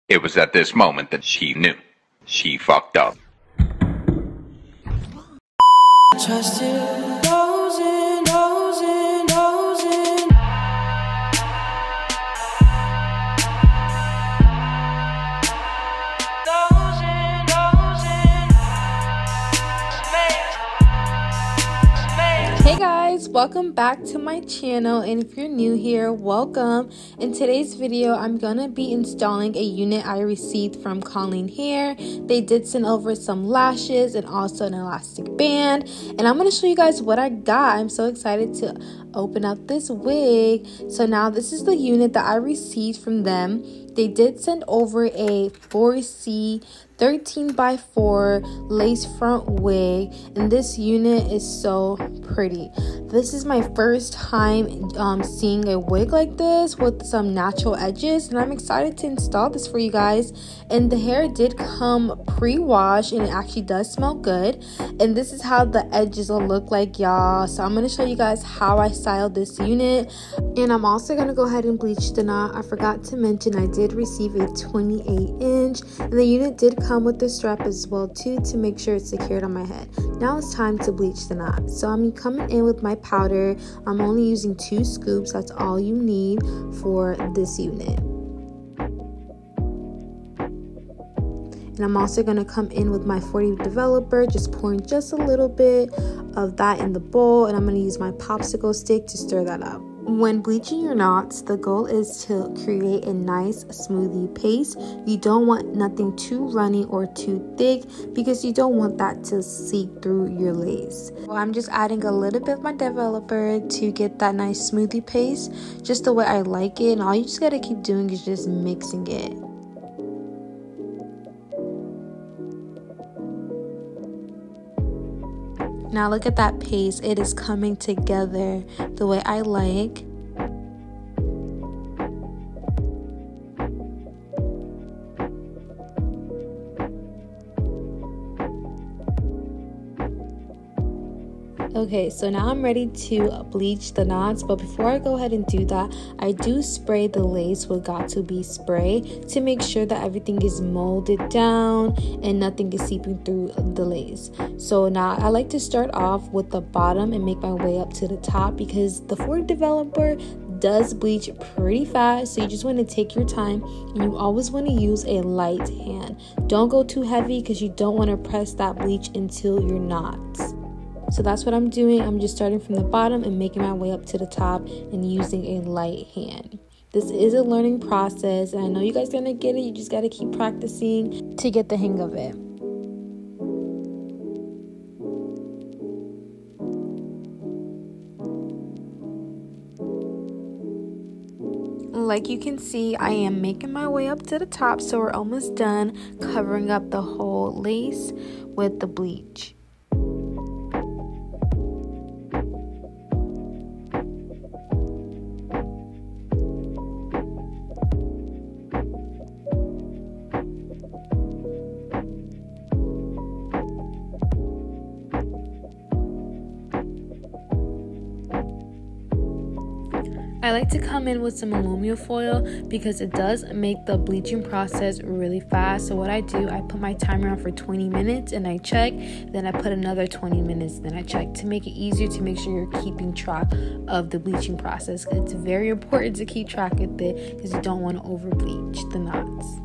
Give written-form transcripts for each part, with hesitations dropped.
It was at this moment that she knew. She fucked up. Trusted Hey guys, welcome back to my channel, and if you're new here, welcome. In today's video, I'm gonna be installing a unit I received from Coleen Hair. They did send over some lashes and also an elastic band, and I'm gonna show you guys what I got. I'm so excited to open up this wig. So now this is the unit that I received from them. They did send over a 4C 13x4 lace front wig, and this unit is so pretty. This is my first time seeing a wig like this with some natural edges, and I'm excited to install this for you guys. And the hair did come pre-washed, and it actually does smell good. And this is how the edges will look like, y'all. So I'm going to show you guys how I styled this unit, and I'm also going to go ahead and bleach the knot. I forgot to mention I did receive a 28-inch, and the unit did come with the strap as well too, to make sure it's secured on my head. Now it's time to bleach the knot. So I'm coming in with my powder. I'm only using 2 scoops. That's all you need for this unit. And I'm also going to come in with my 40 developer, just pouring just a little bit of that in the bowl, and I'm going to use my popsicle stick to stir that up. When bleaching your knots, the goal is to create a nice smoothie paste. You don't want nothing too runny or too thick, because you don't want that to seep through your lace. Well, I'm just adding a little bit of my developer to get that nice smoothie paste, just the way I like it. And all you just got to keep doing is just mixing it. Now look at that paste. It is coming together the way I like. Okay, so now I'm ready to bleach the knots, but before I go ahead and do that, I do spray the lace with Got2b spray to make sure that everything is molded down and nothing is seeping through the lace. So now I like to start off with the bottom and make my way up to the top, because the 40 developer does bleach pretty fast, so you just want to take your time, and you always want to use a light hand. Don't go too heavy, because you don't want to press that bleach into your knots. So that's what I'm doing. I'm just starting from the bottom and making my way up to the top and using a light hand. This is a learning process, and I know you guys are gonna get it. You just got to keep practicing to get the hang of it. Like you can see, I am making my way up to the top, so we're almost done covering up the whole lace with the bleach. I like to come in with some aluminum foil, because it does make the bleaching process really fast. So what I do, I put my timer on for 20 minutes and I check, then I put another 20 minutes, then I check, to make it easier to make sure you're keeping track of the bleaching process. It's very important to keep track of it, because you don't want to over bleach the knots.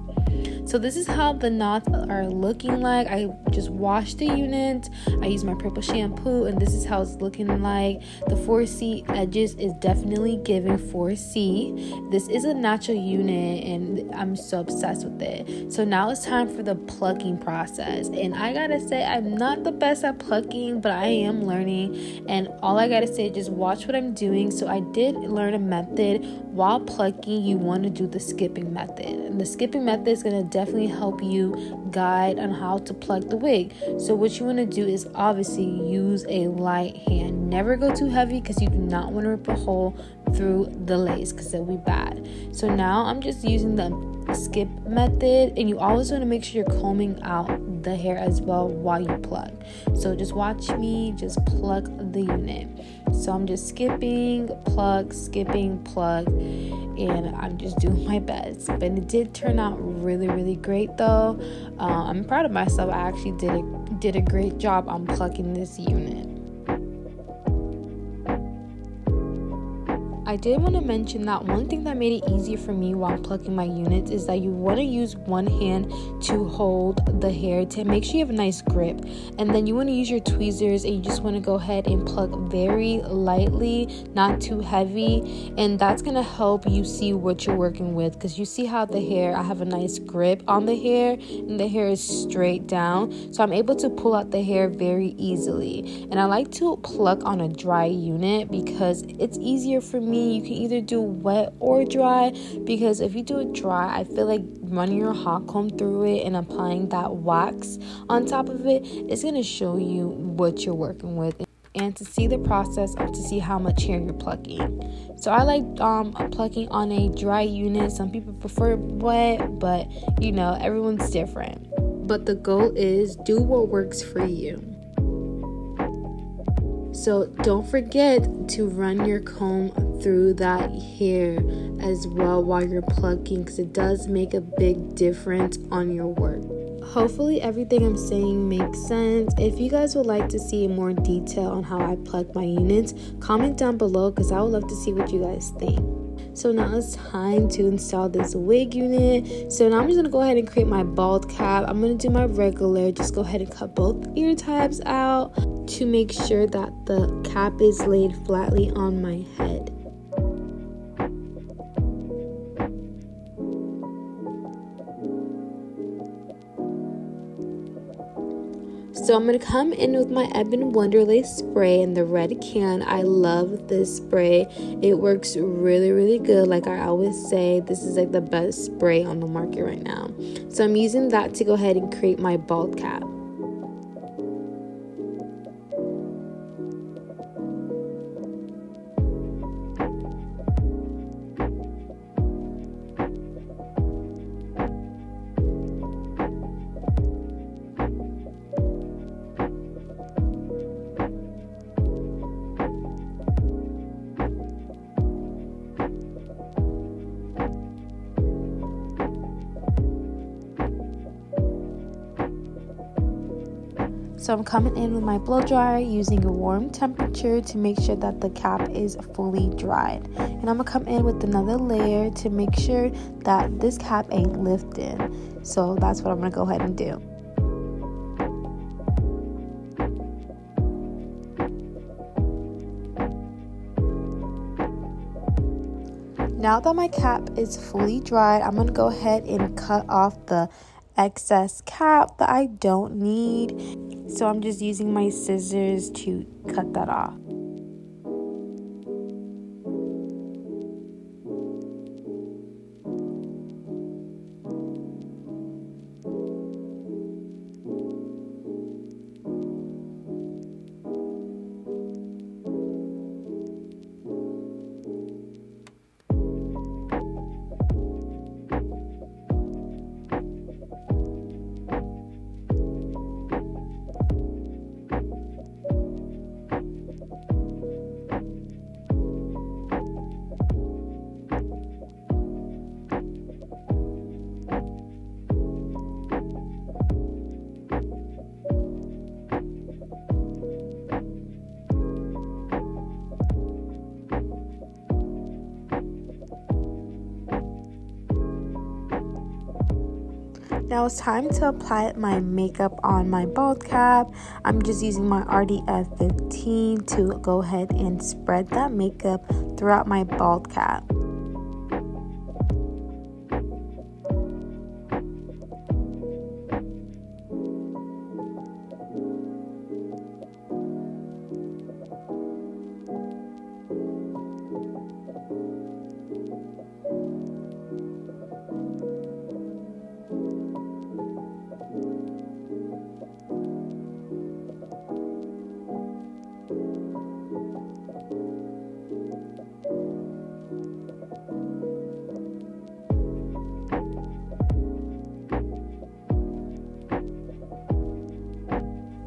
So this is how the knots are looking like. I just washed the unit. I used my purple shampoo, and this is how it's looking like. The 4C edges is definitely giving 4C. This is a natural unit, and I'm so obsessed with it. So now it's time for the plucking process. And I gotta say, I'm not the best at plucking, but I am learning. And all I gotta say is just watch what I'm doing. So I did learn a method. While plucking, you want to do the skipping method. And the skipping method is going to definitely help you guide on how to pluck the wig. So what you want to do is obviously use a light hand. Never go too heavy, because you do not want to rip a hole through the lace because it'll be bad. So now I'm just using the skip method, and you always want to make sure you're combing out the hair as well while you pluck. So just watch me just pluck the unit. So I'm just skipping, plug, and I'm just doing my best. But it did turn out really great though. I'm proud of myself. I actually did a great job on plucking this unit. I did want to mention that one thing that made it easier for me while plucking my units is that you want to use one hand to hold the hair to make sure you have a nice grip, and then you want to use your tweezers and you just want to go ahead and pluck very lightly, not too heavy, and that's going to help you see what you're working with, because you see how the hair, I have a nice grip on the hair and the hair is straight down, so I'm able to pull out the hair very easily. And I like to pluck on a dry unit because it's easier for me. You can either do wet or dry, because if you do it dry, I feel like running your hot comb through it and applying that wax on top of it is going to show you what you're working with and to see the process of to see how much hair you're plucking. So I like plucking on a dry unit. Some people prefer wet, but you know, everyone's different. But the goal is do what works for you. So don't forget to run your comb through that hair as well while you're plucking, because it does make a big difference on your work. Hopefully everything I'm saying makes sense. If you guys would like to see more detail on how I pluck my units, comment down below because I would love to see what you guys think. So now it's time to install this wig unit. So now I'm just going to go ahead and create my bald cap. I'm going to do my regular. Just go ahead and cut both ear tabs out to make sure that the cap is laid flatly on my head. So I'm going to come in with my Ebon Wonderlace spray in the red can. I love this spray. It works really good. Like I always say, this is like the best spray on the market right now. So I'm using that to go ahead and create my bald cap. So I'm coming in with my blow dryer using a warm temperature to make sure that the cap is fully dried. And I'm going to come in with another layer to make sure that this cap ain't lifted. So that's what I'm going to go ahead and do. Now that my cap is fully dried, I'm going to go ahead and cut off the excess cap that I don't need. So I'm just using my scissors to cut that off. Now it's time to apply my makeup on my bald cap. I'm just using my RDF 15 to go ahead and spread that makeup throughout my bald cap.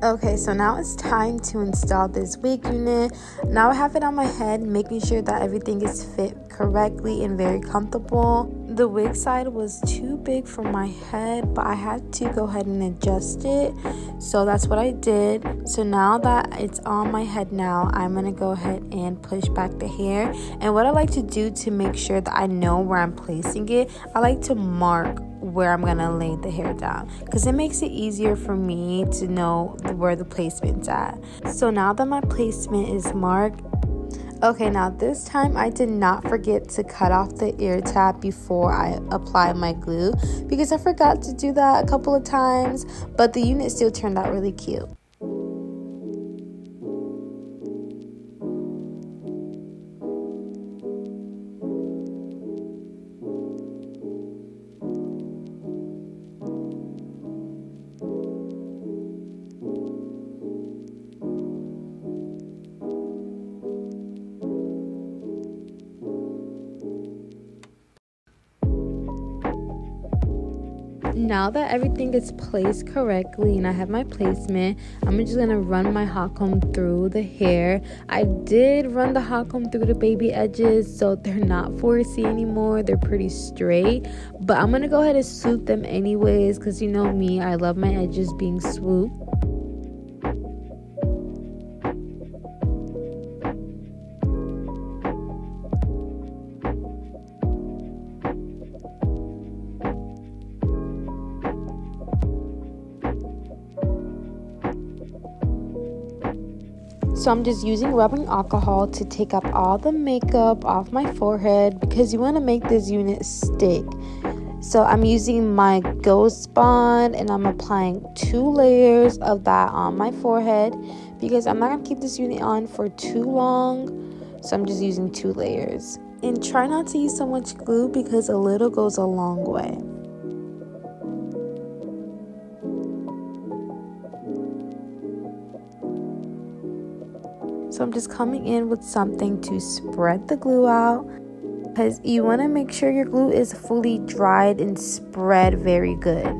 Okay, so now it's time to install this wig unit. Now I have it on my head, making sure that everything is fit correctly and very comfortable. The wig side was too big for my head, but I had to go ahead and adjust it. So that's what I did. So now that it's on my head now, I'm going to go ahead and push back the hair. And what I like to do to make sure that I know where I'm placing it, I like to mark where I'm gonna lay the hair down, because it makes it easier for me to know where the placement's at. So now that my placement is marked, okay, now this time I did not forget to cut off the ear tab before I apply my glue, because I forgot to do that a couple of times, but the unit still turned out really cute. Now that everything is placed correctly and I have my placement, I'm just going to run my hot comb through the hair. I did run the hot comb through the baby edges, so they're not 4C anymore. They're pretty straight, but I'm going to go ahead and swoop them anyways, because you know me, I love my edges being swooped. So I'm just using rubbing alcohol to take up all the makeup off my forehead, because you want to make this unit stick. So I'm using my Ghost Spawn and I'm applying 2 layers of that on my forehead, because I'm not going to keep this unit on for too long. So I'm just using 2 layers. And try not to use so much glue, because a little goes a long way. So I'm just coming in with something to spread the glue out, because you want to make sure your glue is fully dried and spread very good.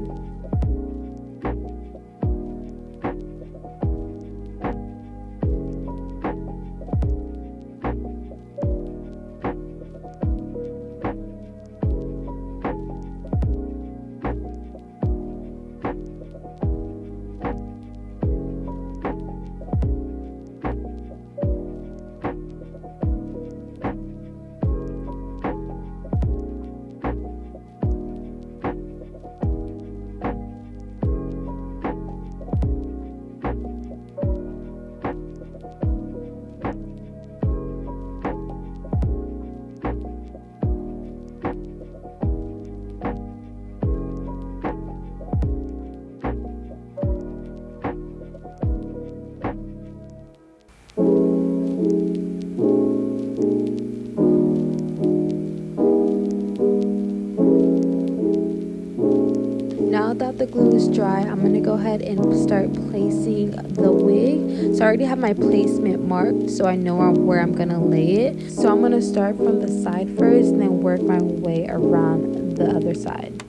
Now that the glue is dry, I'm going to go ahead and start placing the wig. So I already have my placement marked, so I know where I'm going to lay it. So I'm going to start from the side first and then work my way around the other side.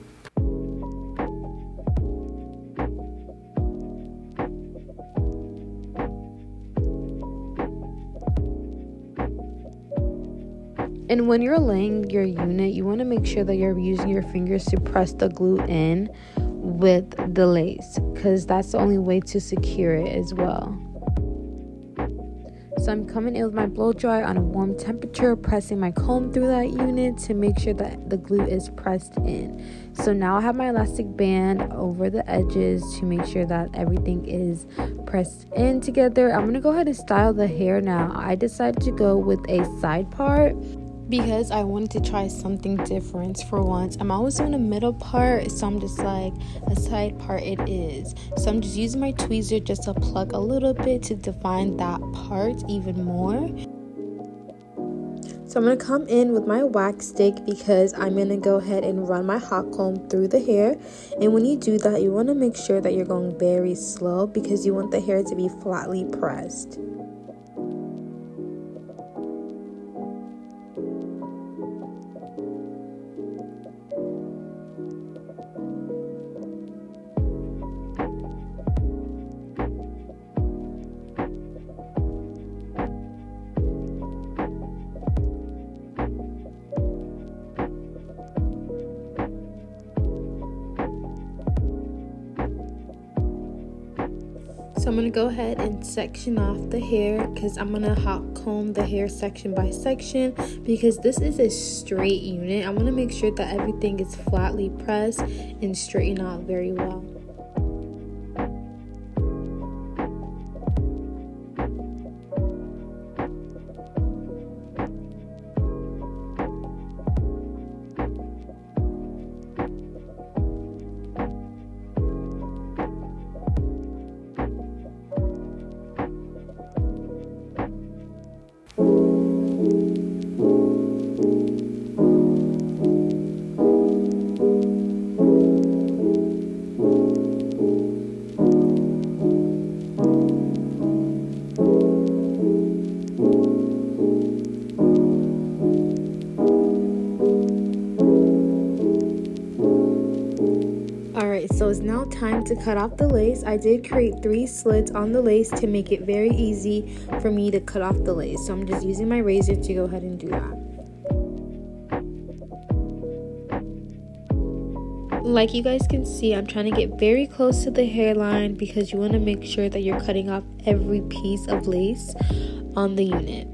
And when you're laying your unit, you want to make sure that you're using your fingers to press the glue in with the lace, because that's the only way to secure it as well. So I'm coming in with my blow dryer on a warm temperature, pressing my comb through that unit to make sure that the glue is pressed in. So now I have my elastic band over the edges to make sure that everything is pressed in together. I'm going to go ahead and style the hair now. I decided to go with a side part, because I wanted to try something different for once. I'm always doing a middle part, so I'm just like, a side part it is. So I'm just using my tweezer just to pluck a little bit to define that part even more. So I'm going to come in with my wax stick, because I'm going to go ahead and run my hot comb through the hair. And when you do that, you want to make sure that you're going very slow, because you want the hair to be flatly pressed. So I'm going to go ahead and section off the hair because I'm going to hot comb the hair section by section because this is a straight unit. I want to make sure that everything is flatly pressed and straightened out very well. Alright, so it's now time to cut off the lace. I did create 3 slits on the lace to make it very easy for me to cut off the lace. So I'm just using my razor to go ahead and do that. Like you guys can see, I'm trying to get very close to the hairline because you want to make sure that you're cutting off every piece of lace on the unit.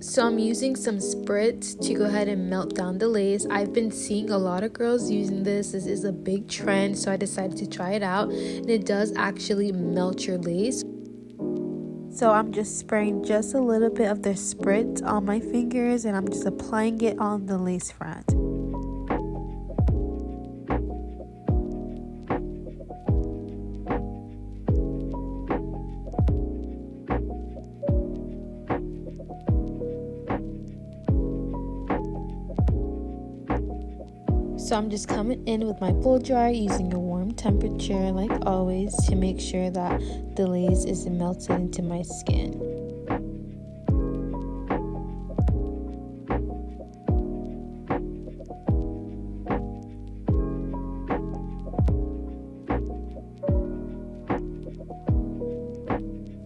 So I'm using some spritz to go ahead and melt down the lace. I've been seeing a lot of girls using this. This is a big trend, so I decided to try it out. And it does actually melt your lace. So I'm just spraying just a little bit of the spritz on my fingers and I'm just applying it on the lace front. So I'm just coming in with my blow dryer using a warm temperature like always to make sure that the lace is melted into my skin.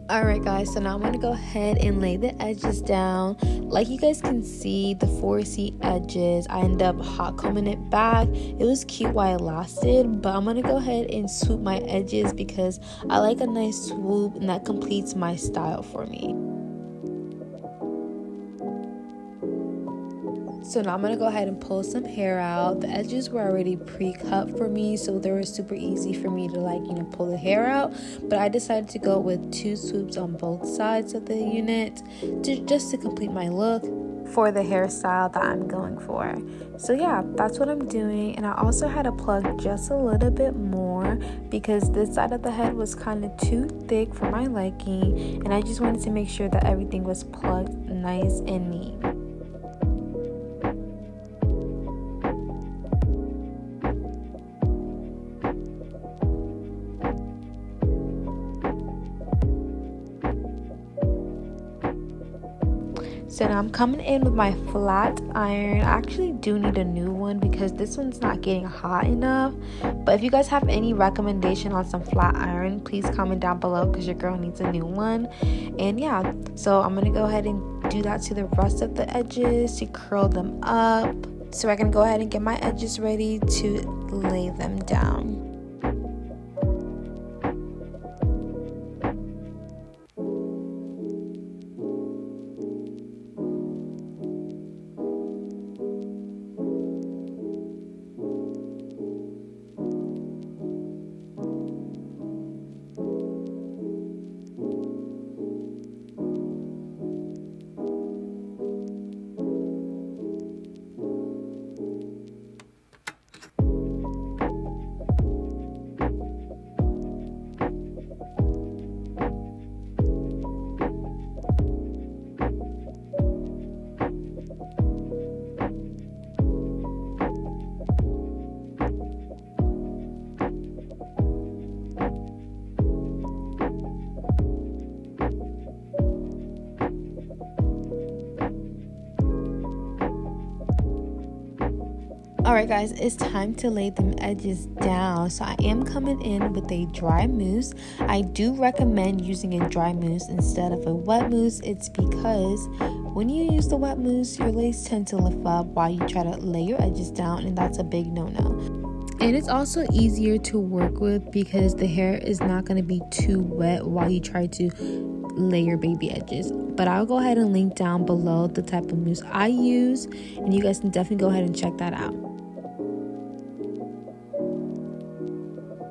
Alright guys, so now I'm going to go ahead and lay the edges down. Like you guys can see, the 4C edges, I end up hot combing it back. It was cute while it lasted, but I'm going to go ahead and swoop my edges because I like a nice swoop and that completes my style for me. So now I'm going to go ahead and pull some hair out. The edges were already pre-cut for me, so they were super easy for me to pull the hair out. But I decided to go with 2 swoops on both sides of the unit just to complete my look for the hairstyle that I'm going for. So yeah, that's what I'm doing. And I also had to plug just a little bit more because this side of the head was kind of too thick for my liking. And I just wanted to make sure that everything was plugged nice and neat. So now I'm coming in with my flat iron. I actually do need a new one because this one's not getting hot enough. But if you guys have any recommendation on some flat iron, please comment down below because your girl needs a new one. And yeah, so I'm gonna go ahead and do that to the rest of the edges to curl them up. So I can go ahead and get my edges ready to lay them down. Alright guys, it's time to lay them edges down. So I am coming in with a dry mousse. I do recommend using a dry mousse instead of a wet mousse. It's because when you use the wet mousse, your lace tend to lift up while you try to lay your edges down, and that's a big no-no. And it's also easier to work with because the hair is not going to be too wet while you try to lay your baby edges. But I'll go ahead and link down below the type of mousse I use, and you guys can definitely go ahead and check that out.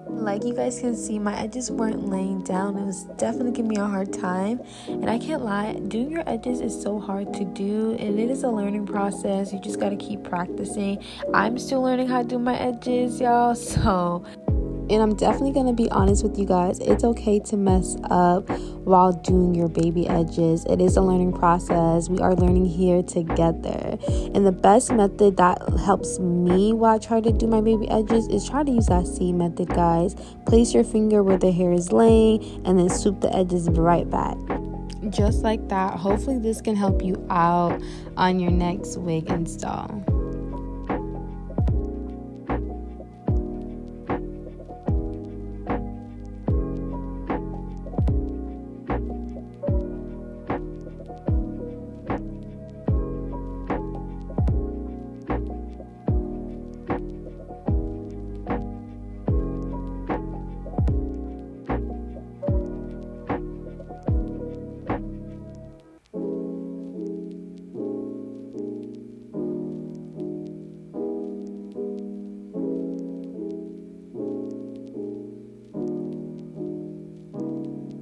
Like you guys can see, my edges weren't laying down. It was definitely giving me a hard time, and I can't lie, doing your edges is so hard to do, and it is a learning process. You just got to keep practicing. I'm still learning how to do my edges, y'all, so... And I'm definitely going to be honest with you guys. It's okay to mess up while doing your baby edges. It is a learning process. We are learning here together. And the best method that helps me while I try to do my baby edges is try to use that C method, guys. Place your finger where the hair is laying and then swoop the edges right back. Just like that. Hopefully this can help you out on your next wig install.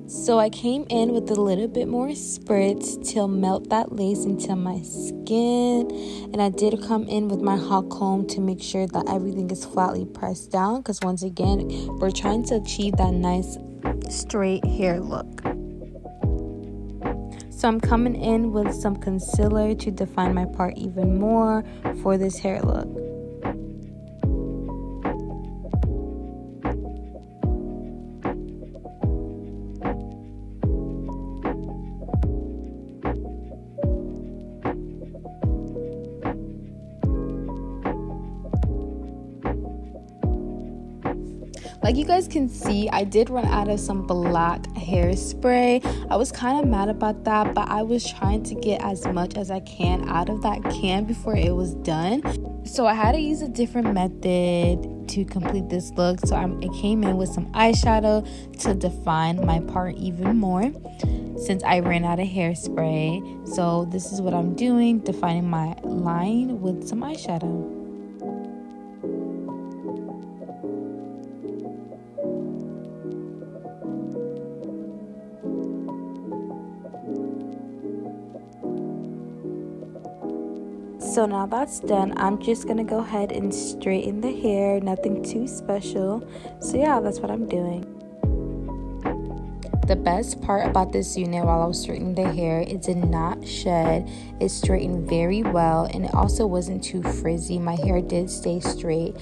So I came in with a little bit more spritz to melt that lace into my skin. And I did come in with my hot comb to make sure that everything is flatly pressed down. Because once again, we're trying to achieve that nice straight hair look. So I'm coming in with some concealer to define my part even more for this hair look. Like you guys can see, I did run out of some black hairspray. I was kind of mad about that, but I was trying to get as much as I can out of that can before it was done. So I had to use a different method to complete this look. So I came in with some eyeshadow to define my part even more since I ran out of hairspray. So this is what I'm doing, defining my line with some eyeshadow. So now that's done, I'm just gonna go ahead and straighten the hair, nothing too special. So yeah, that's what I'm doing. The best part about this unit while I was straightening the hair, it did not shed. It straightened very well, and it also wasn't too frizzy. My hair did stay straight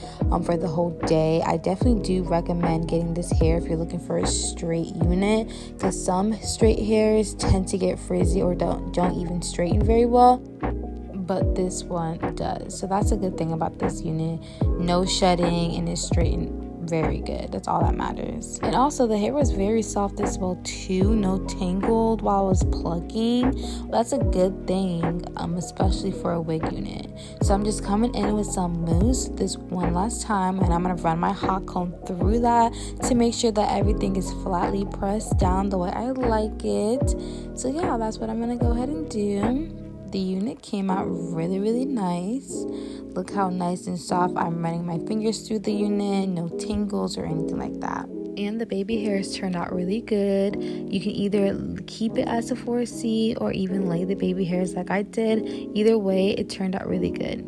for the whole day. I definitely do recommend getting this hair if you're looking for a straight unit, because some straight hairs tend to get frizzy or don't even straighten very well, but this one does. So that's a good thing about this unit. No shedding, and it's straightened very good. That's all that matters. And also the hair was very soft as well too. No tangled while I was plucking. That's a good thing, especially for a wig unit. So I'm just coming in with some mousse this one last time, and I'm gonna run my hot comb through that to make sure that everything is flatly pressed down the way I like it. So yeah, that's what I'm gonna go ahead and do. The unit came out really nice. Look how nice and soft. I'm running my fingers through the unit. No tangles or anything like that. And the baby hairs turned out really good. You can either keep it as a 4C or even lay the baby hairs like I did. Either way, it turned out really good.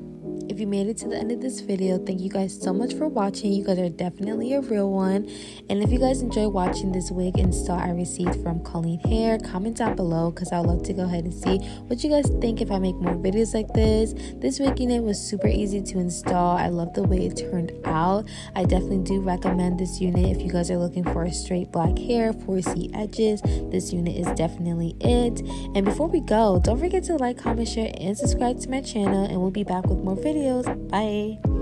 If you made it to the end of this video, thank you guys so much for watching. You guys are definitely a real one. And if you guys enjoy watching this wig install I received from Coleen Hair, comment down below, because I would love to go ahead and see what you guys think if I make more videos like this. This wig unit was super easy to install. I love the way it turned out. I definitely do recommend this unit if you guys are looking for a straight black hair, 4C edges. This unit is definitely it. And before we go, don't forget to like, comment, share, and subscribe to my channel, and we'll be back with more videos. Bye.